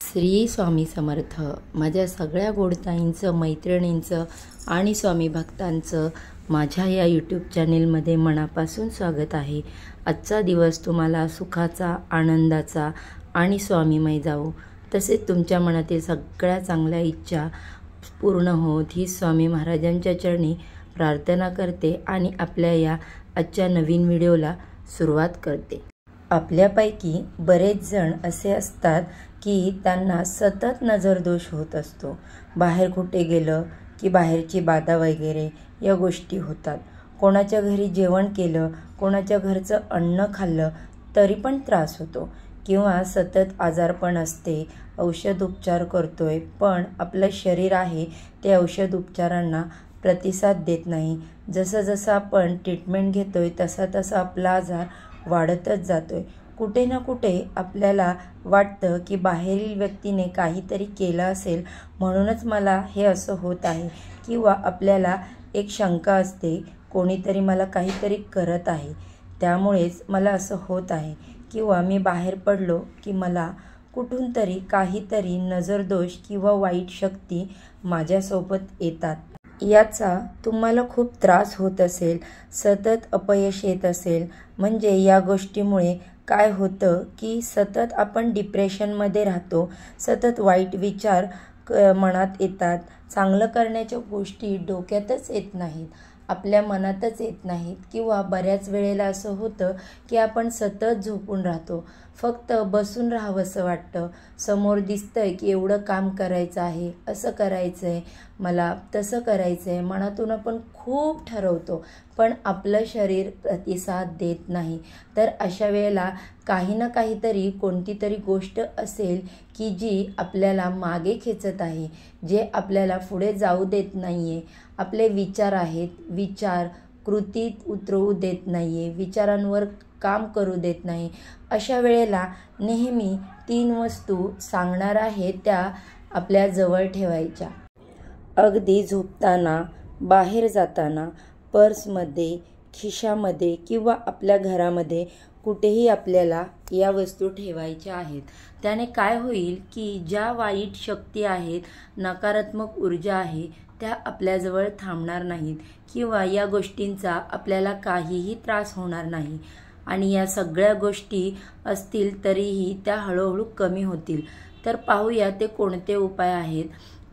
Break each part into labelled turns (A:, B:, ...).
A: श्री स्वामी समर्थ. माझ्या सगळ्या गोडताईंचं, मैत्रिणींचं आणि स्वामी भक्तांचं माझ्या या यूट्यूब चॅनेलमध्ये मनापासून स्वागत आहे. आजचा दिवस तुम्हाला सुखाचा, आनंदाचा आणि स्वामीमय जावो, तसेच तुमच्या मनातील सगळ्या चांगल्या इच्छा पूर्ण होत ही स्वामी महाराजांच्या चरणी प्रार्थना करते आणि आपल्या या आजच्या नवीन व्हिडिओला सुरुवात करते. आपल्यापैकी बरेच जण असे असतात की त्यांना सतत नजरदोष होत असतो. बाहेर कुठे गेलं की बाहेरची बाधा वगैरे या गोष्टी होतात. कोणाच्या घरी जेवण केलं, कोणाच्या घरचं अन्न खाल्लं तरी पण त्रास होतो, किंवा सतत आजारपण असते. औषध उपचार करतोय पण आपलं शरीर आहे ते औषध उपचारांना प्रतिसाद देत नाही. जसं जसं आपण ट्रीटमेंट घेतोय तसा तसा आपला आजार वाढतच जातोय. कुठे ना कुठे आपल्याला वाटतं की बाहेरील व्यक्तीने काहीतरी केलं असेल म्हणूनच मला हे असं होत आहे, किंवा आपल्याला एक शंका असते कोणीतरी मला काहीतरी करत आहे त्यामुळेच मला असं होत आहे, किंवा मी बाहेर पडलो की मला कुठून तरी काहीतरी नजरदोष किंवा वाईट शक्ती माझ्यासोबत येतात. याचा तुम्हाला खूप त्रास होत असेल, सतत अपयश येत असेल, म्हणजे या गोष्टीमुळे काय होतं की सतत आपण डिप्रेशनमध्ये राहतो. सतत वाईट विचार मनात येतात. चांगलं करण्याच्या गोष्टी डोक्यातच येत नाहीत, आपल्या मनातच येत नाहीत, किंवा बऱ्याच वेळेला असं होतं की आपण सतत झोपून राहतो. फक्त बसून राहावंसं वाटतं. समोर दिसतंय की एवढं काम करायचं आहे, असं करायचं आहे मला, तसं करायचं आहे. मनातून आपण खूप ठरवतो पण आपलं शरीर प्रतिसाद देत नाही. तर अशा वेळेला काही ना काहीतरी कोणती तरी गोष्ट असेल की जी आपल्याला मागे खेचत आहे, जे आपल्याला पुढे जाऊ देत नाही आहे. आपले विचार आहेत, विचार कृतीत उतरवू देत नाही आहे, विचारांवर काम करू देत नाही. अशा वेळेला नेहमी 3 वस्तू सांगणार आहे त्या आपल्या जवळ ठेवायच्या. अगदी झोपताना, बाहेर जाताना, पर्समध्ये, खिशामध्ये किंवा आपल्या घरामध्ये कुठेही आपल्याला या वस्तू ठेवायच्या आहेत. त्याने काय होईल की ज्या वाईट शक्ती आहेत, नकारात्मक ऊर्जा आहे त्या आपल्याजवळ थांबणार नाहीत, किंवा या गोष्टींचा आपल्याला काहीही त्रास होणार नाही. आणि या सगळ्या गोष्टी असतील तरीही त्या हळूहळू कमी होतील. तर पाहूया ते कोणते उपाय आहेत.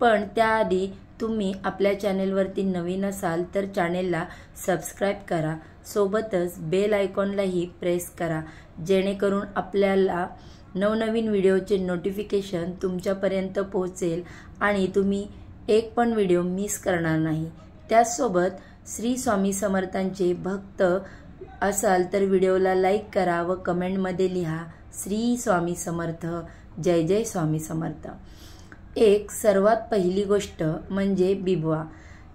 A: पण त्याआधी तुम्ही आपल्या चॅनेलवरती नवीन असाल तर चॅनेलला सबस्क्राईब करा, सोबतच बेल आयकॉनलाही प्रेस करा, जेणेकरून आपल्याला नवनवीन व्हिडिओचे नोटिफिकेशन तुमच्यापर्यंत पोहोचेल आणि तुम्ही एक पण व्हिडिओ मिस करणार नाही. त्याचसोबत श्री स्वामी समर्थांचे भक्त असाल तर व्हिडिओला लाईक करा व कमेंटमध्ये लिहा श्री स्वामी समर्थ, जय जय स्वामी समर्थ. एक सर्वात पहिली गोष्ट म्हणजे बिबवा,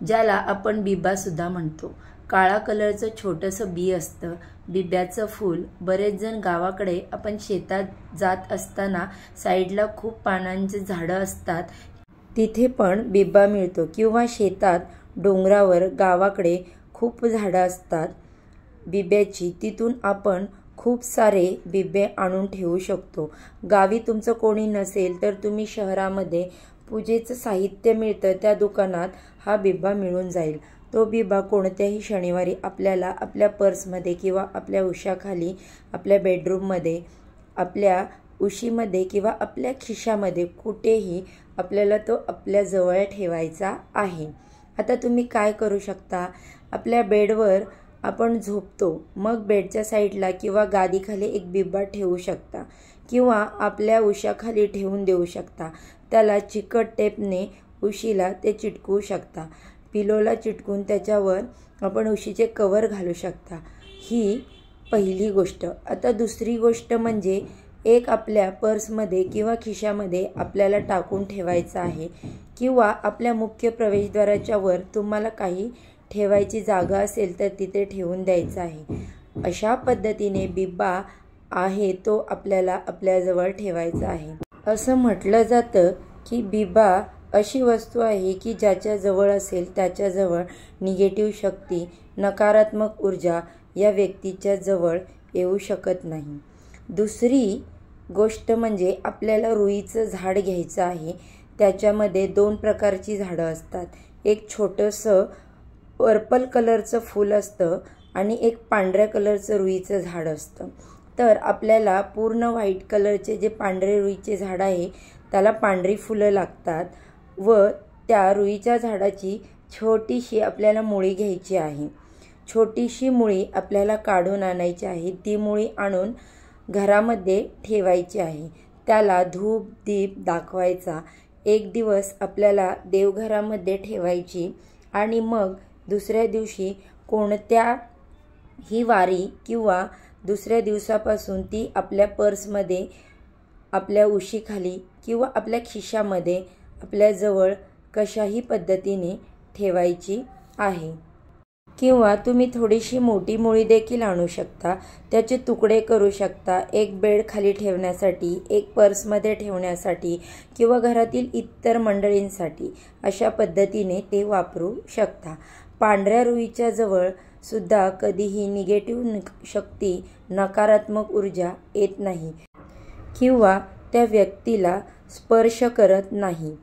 A: ज्याला आपण बिबा सुद्धा म्हणतो. काळा कलरचं छोटंसं बी असतं, बिब्याचं फूल. बरेच जण गावाकडे आपण शेतात जात असताना साईडला खूप पानांचे झाडं असतात, तिथे पण बिब्बा मिळतो, किंवा शेतात डोंगरावर गावाकडे खूप झाडं असतात बिब्याची, तिथून आपण खूप सारे बिब्बे आणून ठेवू शकतो. गावी तुमचं कोणी नसेल तर तुम्ही शहरामध्ये पूजेचं साहित्य मिळतं त्या दुकानात हा बिब्बा मिळून जाईल. तो बिब्बा कोणत्याही शनिवारी आपल्याला आपल्या पर्समध्ये किंवा आपल्या उशाखाली, आपल्या बेडरूममध्ये, आपल्या उशीमध्ये किंवा आपल्या खिशामध्ये कुठेही आपल्याला तो आपल्या जवळ ठेवायचा आहे. आता तुम्ही काय करू शकता, आपल्या बेडवर आपण झोपतो, मग बेडच्या साईडला किंवा गादीखाली एक बिब्बा ठेवू शकता, किंवा आपल्या उशाखाली ठेवून देऊ शकता. त्याला चिकट टेपने उशीला ते चिटकवू शकता. पिलोला चिटकून त्याच्यावर आपण उशीचे कवर घालू शकता. ही पहिली गोष्ट. आता दुसरी गोष्ट म्हणजे एक आपल्या पर्समध्ये किंवा खिशामध्ये आपल्याला टाकून ठेवायचं आहे, किंवा आपल्या मुख्य प्रवेशद्वाराच्या वर तुम्हाला काही ठेवायची जागा असेल तर तिथे ठेवून द्यायचं आहे. अशा पद्धतीने बिब्बा आहे तो आपल्याला आपल्याजवळ ठेवायचा आहे. असं म्हटलं जातं की बिब्बा अशी वस्तू आहे की ज्याच्याजवळ असेल त्याच्याजवळ निगेटिव्ह शक्ती, नकारात्मक ऊर्जा या व्यक्तीच्या जवळ येऊ शकत नाही. दुसरी गोष्ट म्हणजे आपल्याला रुईचं झाड घ्यायचं आहे। त्याच्यामध्ये 2 प्रकारची झाडं असतात। एक छोटंसं पर्पल कलरचं फूल असतं आणि एक पांढऱ्या कलरचं रुईचं झाड असतं। तर आपल्याला पूर्ण व्हाईट कलरचे जे पांढरे रुईचे झाड आहे त्याला पांढरी फुलं लागतात व त्या रुईच्या झाडाची छोटीशी आपल्याला मुळी घ्यायची आहे। छोटीशी मुळी आपल्याला काढून आणायची आहे। ती मुळी आणून घरामध्ये ठेवायची आहे। त्याला धूप दीप दाखवायचा। एक दिवस आपल्याला देवघरामध्ये ठेवायची आणि मग दुसऱ्या दिवशी कोणत्याही वारी किंवा दुसऱ्या दिवसापासून ती आपल्या पर्समध्ये, आपल्या उशीखाली किंवा आपल्या खिशामध्ये आपल्याजवळ कशाही पद्धतीने ठेवायची आहे। किंवा तुम्ही थोडीशी मोठी मुळी देखील आणू शकता। त्याचे तुकडे करू शकता। एक बेड खाली ठेवण्यासाठी, एक पर्समध्ये ठेवण्यासाठी किंवा घरातील इतर मंडळींसाठी अशा पद्धतीने ते वापरू शकता। पांढऱ्या रुईच्या जवळ सुद्धा कधीही निगेटिव्ह शक्ती, नकारात्मक ऊर्जा येत नाही किंवा त्या व्यक्तीला स्पर्श करत नाही।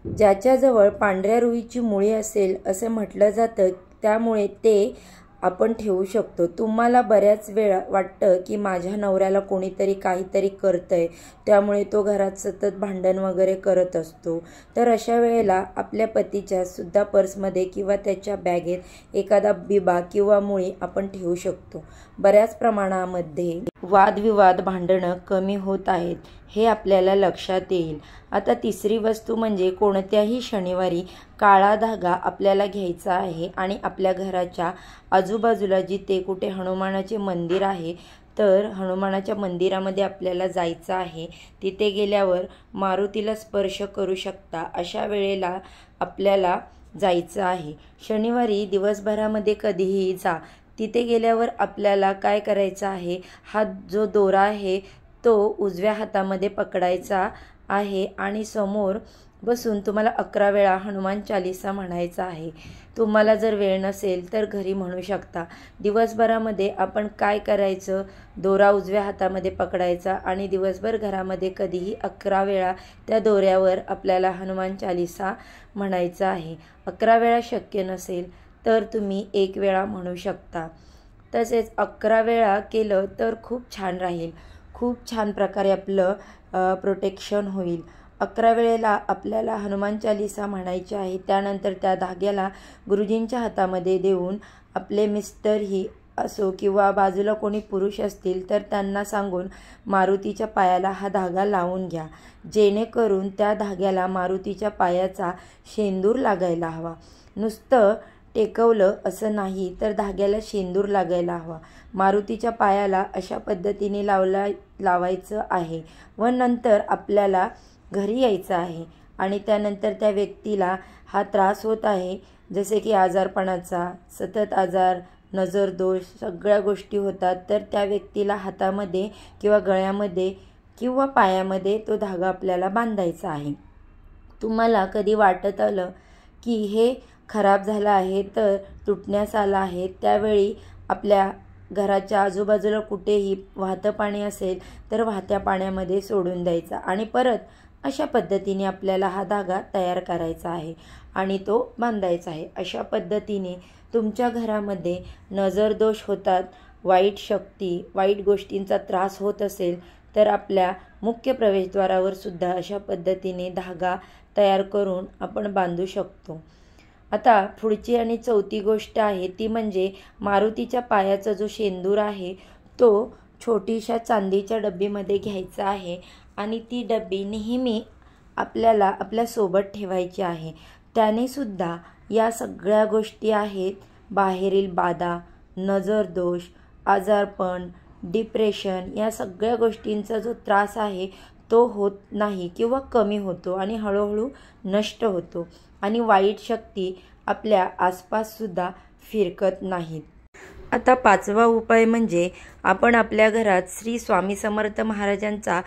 A: ज्याच्याजवळ पांढऱ्या रुईची मुळी असेल असं म्हटलं जातं, त्यामुळे ते आपण ठेवू शकतो। तुम्हाला बऱ्याच वेळा वाटतं की माझ्या नवऱ्याला कोणीतरी काहीतरी करतंय, त्यामुळे तो घरात सतत भांडण वगैरे करत असतो। तर अशा वेळेला आपल्या पतीच्या सुद्धा पर्समध्ये किंवा त्याच्या बॅगेत एखादा बिबा किंवा मुळी आपण ठेवू शकतो। बऱ्याच प्रमाणामध्ये वादविवाद, भांडणं कमी होत आहेत हे आपल्याला लक्षात येईल। आता तिसरी वस्तू म्हणजे कोणत्याही शनिवारी काळा धागा आपल्याला घ्यायचा आहे आणि आपल्या घराच्या आजूबाजूला जिथे कुठे हनुमानाचे मंदिर आहे तर हनुमानाच्या मंदिरामध्ये आपल्याला जायचं आहे। तिथे गेल्यावर मारुतीला स्पर्श करू शकता अशा वेळेला आपल्याला जायचं आहे। शनिवारी दिवसभरामध्ये कधीही जा। तिथे गेल्यावर आपल्याला काय करायचं आहे, हा जो दोरा आहे तो उजव्या हातामध्ये पकडायचा आहे आणि समोर बसून तुम्हाला 11 वेळा हनुमान चालीसा म्हणायचा आहे। तुम्हाला जर वेळ नसेल तर घरी म्हणू शकता। दिवसभरामध्ये आपण काय करायचं, दोरा उजव्या हातामध्ये पकडायचा आणि दिवसभर घरामध्ये कधीही 11 वेळा त्या दोऱ्यावर आपल्याला हनुमान चालीसा म्हणायचा आहे। 11 वेळा शक्य नसेल तर तुम्ही 1 वेळा म्हणू शकता। तसेच 11 वेळा केलं तर खूप छान राहील। खूप छान प्रकारे आपलं प्रोटेक्शन होईल। 11 वेळेला आपल्याला हनुमान चालीसा म्हणायची आहे। त्यानंतर त्या धाग्याला गुरुजींच्या हातामध्ये देऊन आपले मिस्टरही असो किंवा बाजूला कोणी पुरुष असतील तर त्यांना सांगून मारुतीच्या पायाला हा धागा लावून घ्या, जेणेकरून त्या धाग्याला मारुतीच्या पायाचा शेंदूर लागायला हवा। नुसतं टेकवलं असं नाही तर धाग्याला शेंदूर लागायला हवा। मारुतीच्या पायाला अशा पद्धतीने लावायचं आहे व नंतर आपल्याला घरी यायचं आहे आणि त्यानंतर त्या व्यक्तीला हा त्रास होत आहे, जसे की आजारपणाचा, सतत आजार, नजर दोष, सगळ्या गोष्टी होतात, तर त्या व्यक्तीला हातामध्ये किंवा गळ्यामध्ये किंवा पायामध्ये तो धागा आपल्याला बांधायचा आहे। तुम्हाला कधी वाटत आलं की हे खराब झालं आहे तर तुटण्यास आलं आहे, त्यावेळी आपल्या घराच्या आजूबाजूला कुठेही वाहतं पाणी असेल तर वाहत्या पाण्यामध्ये सोडून द्यायचा आणि परत अशा पद्धतीने आपल्याला हा धागा तयार करायचा आहे आणि तो बांधायचा आहे। अशा पद्धतीने तुमच्या घरामध्ये नजर दोष होतात, वाईट शक्ती, वाईट गोष्टींचा त्रास होत असेल तर आपल्या मुख्य प्रवेशद्वारावर सुद्धा अशा पद्धतीने धागा तयार करून आपण बांधू शकतो। आता पुढची आणि चौथी गोष्ट आहे ती म्हणजे मारुतीच्या पायाचा जो शेंदूर आहे तो छोटीशा चांदीच्या डब्बीमध्ये घ्यायचा आहे आणि ती डब्बी नेहमी आपल्याला आपल्यासोबत ठेवायची आहे। त्याने सुद्धा या सगळ्या गोष्टी आहेत, बाहेरील बाधा, नजर दोष, आजारपण, डिप्रेशन, या सगळ्या गोष्टींचा जो त्रास आहे तो होत नाही किंवा कमी होतो आणि हळूहळू नष्ट होतो आणि वाईट शक्ती आपल्या आसपाससुद्धा फिरकत नाहीत। आता 5वा उपाय म्हणजे आपण आपल्या घरात श्री स्वामी समर्थ महाराजांचा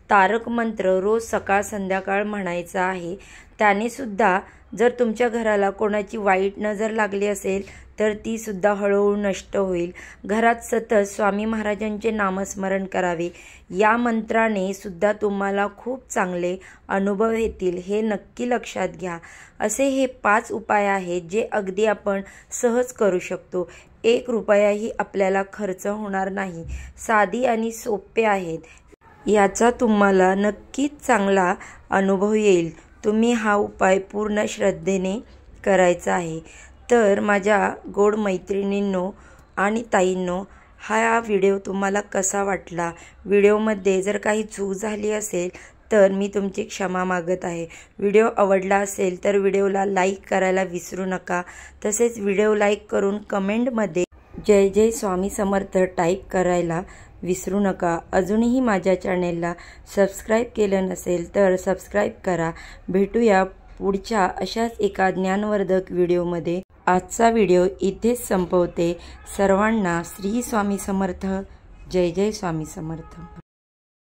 A: तारक मंत्र रोज सकाळ संध्याकाळ म्हणायचा आहे। त्याने सुद्धा जर तुमच्या घराला कोणाची वाईट नजर लागली असेल तर ती सुद्धा हळूहळू नष्ट होईल। घरात सतत स्वामी महाराजांचे नामस्मरण करावे। या मंत्राने सुद्धा तुम्हाला खूप चांगले अनुभव येतील, हे नक्की लक्षात घ्या। असे हे 5 उपाय आहेत जे अगदी आपण सहज करू शकतो। 1 रुपयाही आपल्याला खर्च होणार नाही। साधी आणि सोपे आहेत। याचा तुम्हाला नक्कीच चांगला अनुभव येईल। तुम्ही हा उपाय पूर्ण श्रद्धेने करायचा आहे। तर माझ्या गोड मैत्रिणींनो आणि ताईंनो, हा व्हिडिओ तुम्हाला कसा वाटला? व्हिडिओमध्ये जर काही चूक झाली असेल तर मी तुमची क्षमा मागत आहे। व्हिडिओ आवडला असेल तर व्हिडिओला लाईक करायला विसरू नका। तसेच व्हिडिओ लाईक करून कमेंटमध्ये जय जय स्वामी समर्थ टाईप करायला विसरू नका। अजूनही माझ्या चॅनेलला सबस्क्राईब केलं नसेल तर सबस्क्राईब करा। भेटूया पुढच्या अशाच एका ज्ञानवर्धक व्हिडिओमध्ये। आजचा व्हिडिओ इथेच संपवते। सर्वांना श्री स्वामी समर्थ। जय जय स्वामी समर्थ।